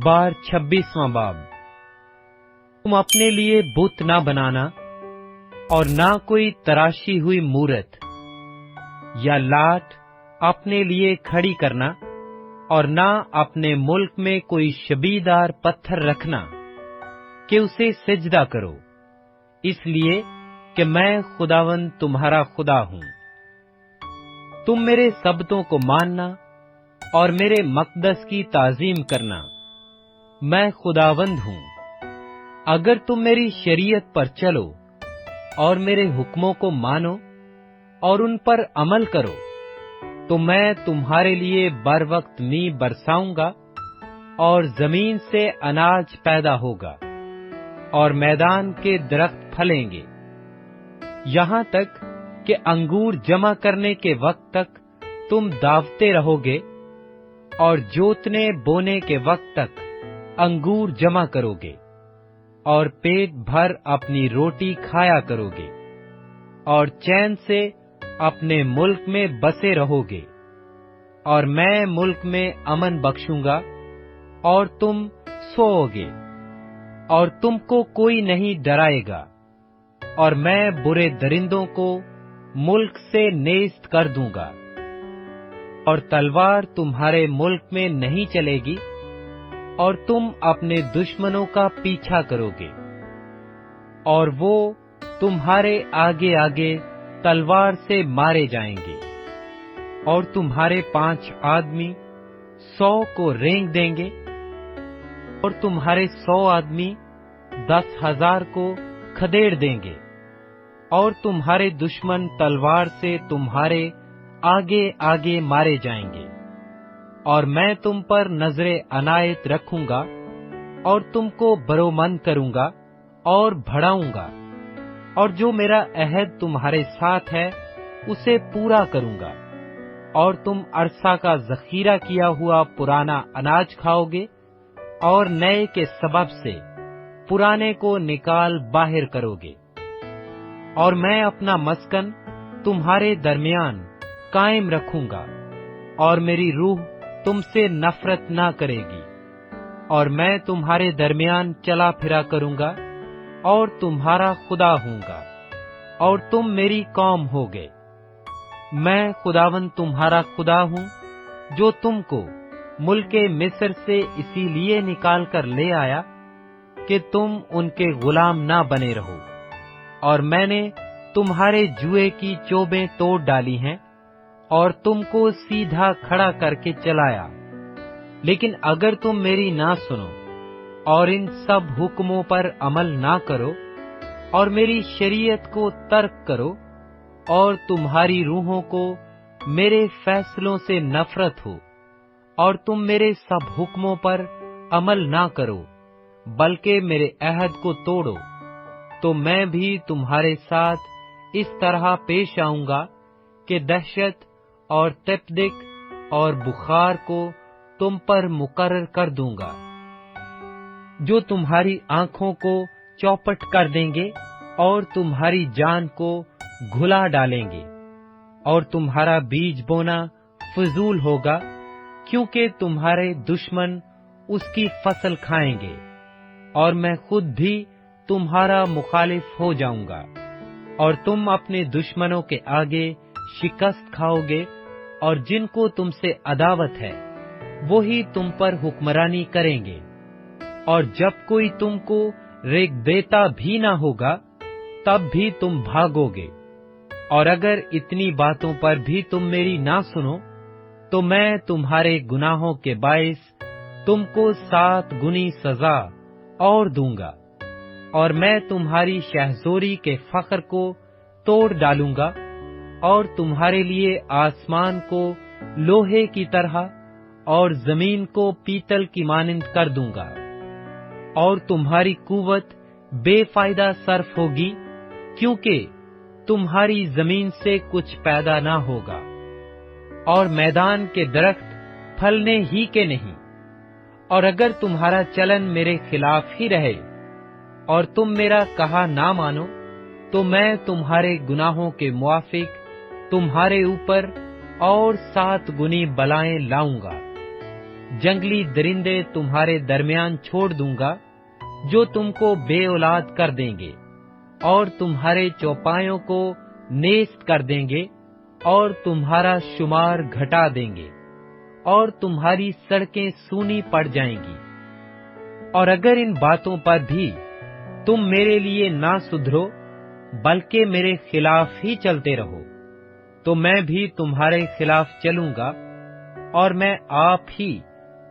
अखबार 26वां बाब। तुम अपने लिए बुत ना बनाना और ना कोई तराशी हुई मूरत या लाट अपने लिए खड़ी करना, और ना अपने मुल्क में कोई शबीदार पत्थर रखना कि उसे सिजदा करो, इसलिए कि मैं खुदावंद तुम्हारा खुदा हूं। तुम मेरे सबतों को मानना और मेरे मकदस की ताजीम करना। मैं खुदावंद हूं। अगर तुम मेरी शरीयत पर चलो और मेरे हुक्मों को मानो और उन पर अमल करो, तो मैं तुम्हारे लिए बर वक्त मींह बरसाऊंगा और जमीन से अनाज पैदा होगा और मैदान के दरख्त फलेंगे, यहां तक कि अंगूर जमा करने के वक्त तक तुम दावते रहोगे और जोतने बोने के वक्त तक अंगूर जमा करोगे और पेट भर अपनी रोटी खाया करोगे और चैन से अपने मुल्क में बसे रहोगे। और मैं मुल्क में अमन बख्शूंगा और तुम सोओगे और तुमको कोई नहीं डराएगा, और मैं बुरे दरिंदों को मुल्क से नेस्त कर दूंगा, और तलवार तुम्हारे मुल्क में नहीं चलेगी, और तुम अपने दुश्मनों का पीछा करोगे, और वो तुम्हारे आगे आगे तलवार से मारे जाएंगे, और तुम्हारे 5 आदमी 100 को रेंग देंगे, और तुम्हारे 100 आदमी 10,000 को खदेड़ देंगे, और तुम्हारे दुश्मन तलवार से तुम्हारे आगे आगे मारे जाएंगे। और मैं तुम पर नजरे अनायत रखूंगा और तुमको बरोमंद करूंगा और बढ़ाऊंगा, और जो मेरा अहद तुम्हारे साथ है उसे पूरा करूंगा। और तुम अरसा का जखीरा किया हुआ पुराना अनाज खाओगे और नए के सबब से पुराने को निकाल बाहर करोगे। और मैं अपना मस्कन तुम्हारे दरमियान कायम रखूंगा, और मेरी रूह तुमसे नफरत ना करेगी, और मैं तुम्हारे दरमियान चला फिरा करूंगा और तुम्हारा खुदा हूंगा, और तुम मेरी कौम होगे। मैं खुदावंद तुम्हारा खुदा हूं, जो तुमको मुल्के मिस्र से इसीलिए निकाल कर ले आया कि तुम उनके गुलाम ना बने रहो। और मैंने तुम्हारे जुए की चोबें तोड़ डाली हैं और तुमको सीधा खड़ा करके चलाया। लेकिन अगर तुम मेरी ना सुनो और इन सब हुक्मों पर अमल ना करो और मेरी शरीयत को तर्क करो, और तुम्हारी रूहों को मेरे फैसलों से नफरत हो, और तुम मेरे सब हुक्मों पर अमल ना करो बल्कि मेरे अहद को तोड़ो, तो मैं भी तुम्हारे साथ इस तरह पेश आऊंगा कि दहशत और तपदिक और बुखार को तुम पर मुकर्रर कर दूंगा, जो तुम्हारी आंखों को चौपट कर देंगे और तुम्हारी जान को घुला डालेंगे। और तुम्हारा बीज बोना फजूल होगा, क्योंकि तुम्हारे दुश्मन उसकी फसल खाएंगे, और मैं खुद भी तुम्हारा मुखालिफ हो जाऊंगा। और तुम अपने दुश्मनों के आगे शिकस्त खाओगे, और जिनको तुमसे अदावत है वो ही तुम पर हुक्मरानी करेंगे। और जब कोई तुमको रेग देता भी ना होगा, तब भी तुम भागोगे। और अगर इतनी बातों पर भी तुम मेरी ना सुनो, तो मैं तुम्हारे गुनाहों के बाइस तुमको 7 गुनी सजा और दूंगा, और मैं तुम्हारी शहजोरी के फख्र को तोड़ डालूंगा, और तुम्हारे लिए आसमान को लोहे की तरह और जमीन को पीतल की मानिंद कर दूंगा। और तुम्हारी कुव्वत बेफायदा सर्फ होगी, क्योंकि तुम्हारी जमीन से कुछ पैदा ना होगा, और मैदान के दरख्त फलने ही के नहीं। और अगर तुम्हारा चलन मेरे खिलाफ ही रहे और तुम मेरा कहा ना मानो, तो मैं तुम्हारे गुनाहों के मुआफिक तुम्हारे ऊपर और 7 गुनी बलाएं लाऊंगा। जंगली दरिंदे तुम्हारे दरमियान छोड़ दूंगा, जो तुमको बे औलाद कर देंगे, और तुम्हारे चौपायों को नेस्त कर देंगे, और तुम्हारा शुमार घटा देंगे, और तुम्हारी सड़कें सूनी पड़ जाएंगी। और अगर इन बातों पर भी तुम मेरे लिए ना सुधरो, बल्कि मेरे खिलाफ ही चलते रहो, तो मैं भी तुम्हारे खिलाफ चलूंगा, और मैं आप ही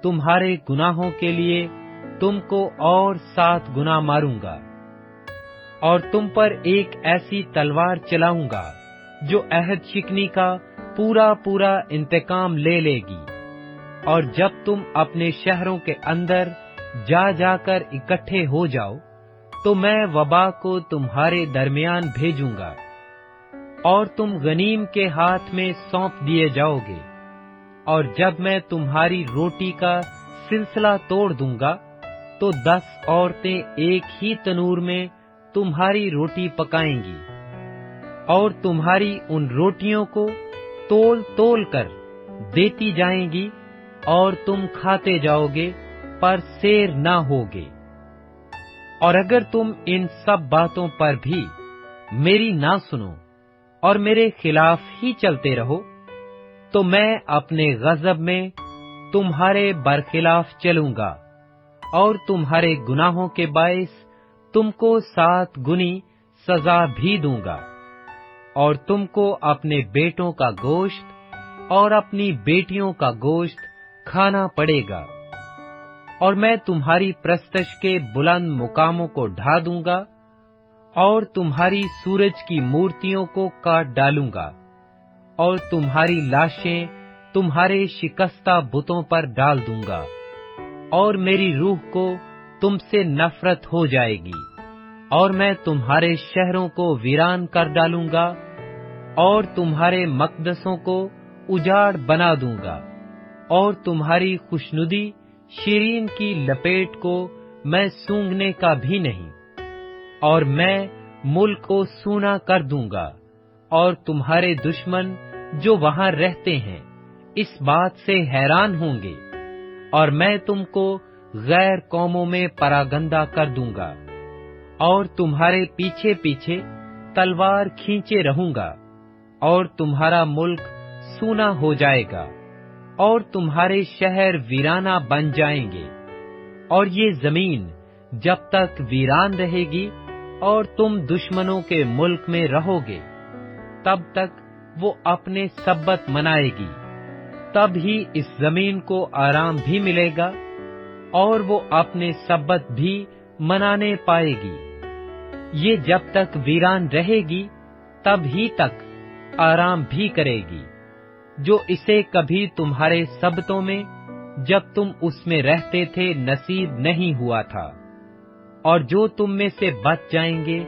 तुम्हारे गुनाहों के लिए तुमको और 7 गुना मारूंगा। और तुम पर एक ऐसी तलवार चलाऊंगा जो अहद शिकनी का पूरा पूरा इंतकाम ले लेगी। और जब तुम अपने शहरों के अंदर जा जाकर इकट्ठे हो जाओ, तो मैं वबा को तुम्हारे दरमियान भेजूंगा, और तुम गनीम के हाथ में सौंप दिए जाओगे। और जब मैं तुम्हारी रोटी का सिलसिला तोड़ दूंगा, तो 10 औरतें एक ही तनूर में तुम्हारी रोटी पकाएंगी, और तुम्हारी उन रोटियों को तोल तोल कर देती जाएंगी, और तुम खाते जाओगे पर सेर ना होगे। और अगर तुम इन सब बातों पर भी मेरी ना सुनो और मेरे खिलाफ ही चलते रहो, तो मैं अपने गजब में तुम्हारे बरखिलाफ चलूंगा, और तुम्हारे गुनाहों के बाइस तुमको 7 गुनी सजा भी दूंगा। और तुमको अपने बेटों का गोश्त और अपनी बेटियों का गोश्त खाना पड़ेगा। और मैं तुम्हारी प्रस्तश के बुलंद मुकामों को ढा दूंगा, और तुम्हारी सूरज की मूर्तियों को काट डालूंगा, और तुम्हारी लाशें तुम्हारे शिकस्ता बुतों पर डाल दूंगा। और मेरी रूह को तुमसे नफरत हो जाएगी, और मैं तुम्हारे शहरों को वीरान कर डालूंगा, और तुम्हारे मकदसों को उजाड़ बना दूंगा। और तुम्हारी खुशनुदी शीरीन की लपेट को मैं सूंघने का भी नहीं। और मैं मुल्क को सूना कर दूंगा, और तुम्हारे दुश्मन जो वहां रहते हैं इस बात से हैरान होंगे। और मैं तुमको गैर कौमों में परागंदा कर दूंगा, और तुम्हारे पीछे पीछे तलवार खींचे रहूंगा, और तुम्हारा मुल्क सूना हो जाएगा, और तुम्हारे शहर वीराना बन जाएंगे। और ये जमीन जब तक वीरान रहेगी और तुम दुश्मनों के मुल्क में रहोगे, तब तक वो अपने सब्बत मनाएगी। तब ही इस जमीन को आराम भी मिलेगा, और वो अपने सब्बत भी मनाने पाएगी। ये जब तक वीरान रहेगी, तब ही तक आराम भी करेगी, जो इसे कभी तुम्हारे सब्तों में, जब तुम उसमें रहते थे, नसीब नहीं हुआ था। और जो तुम में से बच जाएंगे,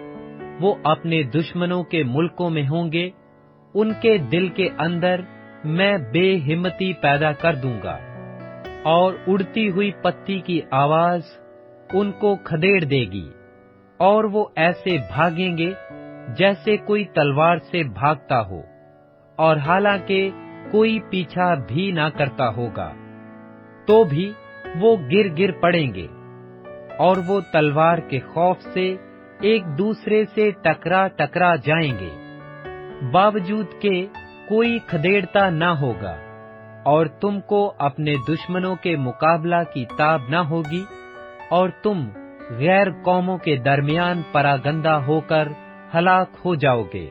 वो अपने दुश्मनों के मुल्कों में होंगे। उनके दिल के अंदर मैं बेहिम्मती पैदा कर दूंगा, और उड़ती हुई पत्ती की आवाज उनको खदेड़ देगी, और वो ऐसे भागेंगे जैसे कोई तलवार से भागता हो, और हालांकि कोई पीछा भी ना करता होगा, तो भी वो गिर गिर पड़ेंगे, और वो तलवार के खौफ से एक दूसरे से टकरा टकरा जाएंगे। बावजूद के कोई खदेड़ता ना होगा, और तुमको अपने दुश्मनों के मुकाबला की ताब ना होगी, और तुम गैर कौमों के दरमियान परागंदा होकर हलाक हो जाओगे,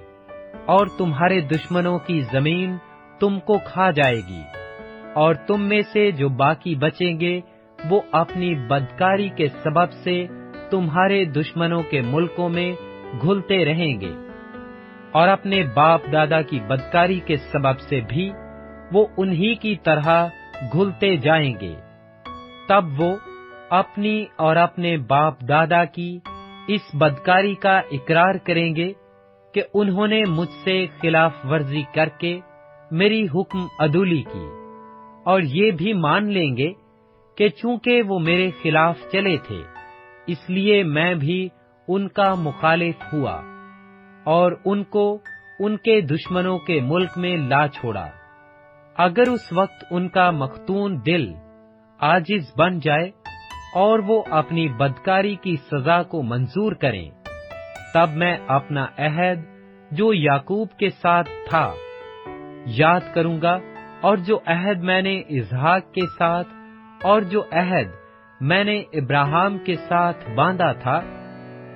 और तुम्हारे दुश्मनों की जमीन तुमको खा जाएगी। और तुम में से जो बाकी बचेंगे, वो अपनी बदकारी के सबब से तुम्हारे दुश्मनों के मुल्कों में घुलते रहेंगे, और अपने बाप दादा की बदकारी के सबब से भी वो उन्हीं की तरह घुलते जाएंगे। तब वो अपनी और अपने बाप दादा की इस बदकारी का इकरार करेंगे कि उन्होंने मुझसे खिलाफ वर्जी करके मेरी हुक्म अदूली की, और ये भी मान लेंगे कि चूंकि वो मेरे खिलाफ चले थे, इसलिए मैं भी उनका मुखालिफ हुआ, और उनको उनके दुश्मनों के मुल्क में ला छोड़ा। अगर उस वक्त उनका मखतून दिल आजिज बन जाए और वो अपनी बदकारी की सजा को मंजूर करें, तब मैं अपना अहद जो याकूब के साथ था याद करूंगा, और जो अहद मैंने इसहाक के साथ और जो अहद मैंने इब्राहिम के साथ बांधा था,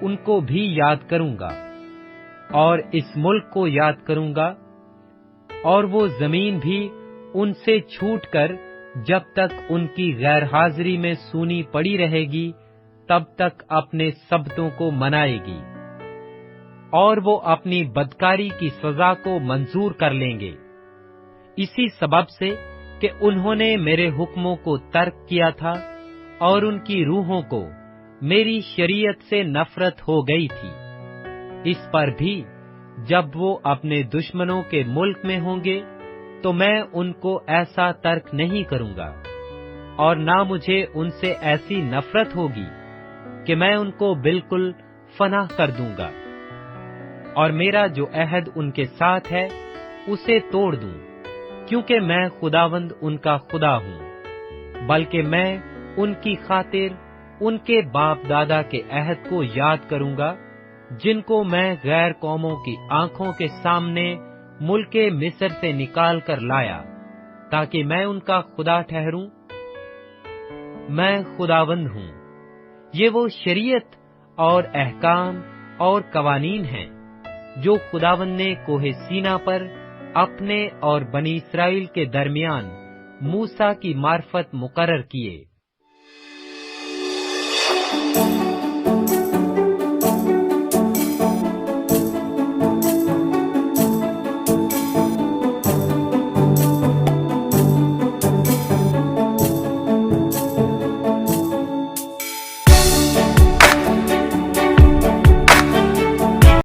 उनको भी याद करूंगा, और इस मुल्क को याद करूंगा, और वो जमीन भी उनसे छूटकर जब तक उनकी गैर हाजिरी में सूनी पड़ी रहेगी, तब तक अपने सब्तों को मनाएगी, और वो अपनी बदकारी की सजा को मंजूर कर लेंगे, इसी सबब से कि उन्होंने मेरे हुक्मों को तर्क किया था और उनकी रूहों को मेरी शरीयत से नफरत हो गई थी। इस पर भी जब वो अपने दुश्मनों के मुल्क में होंगे, तो मैं उनको ऐसा तर्क नहीं करूंगा, और ना मुझे उनसे ऐसी नफरत होगी कि मैं उनको बिल्कुल फनाह कर दूंगा, और मेरा जो अहद उनके साथ है उसे तोड़ दूं, क्योंकि मैं खुदावंद उनका खुदा हूँ। बल्कि मैं उनकी खातिर उनके बाप दादा के अहद को याद करूंगा, जिनको मैं गैर कौमों की आंखों के सामने मुल्के मिस्र से निकाल कर लाया, ताकि मैं उनका खुदा ठहरूं। मैं खुदावंद हूँ। ये वो शरीयत और अहकाम और कवानीन हैं जो खुदावंद ने कोहे सीना पर अपने और बनी इस्राएल के दरमियान मूसा की मार्फत मुकर्रर किए।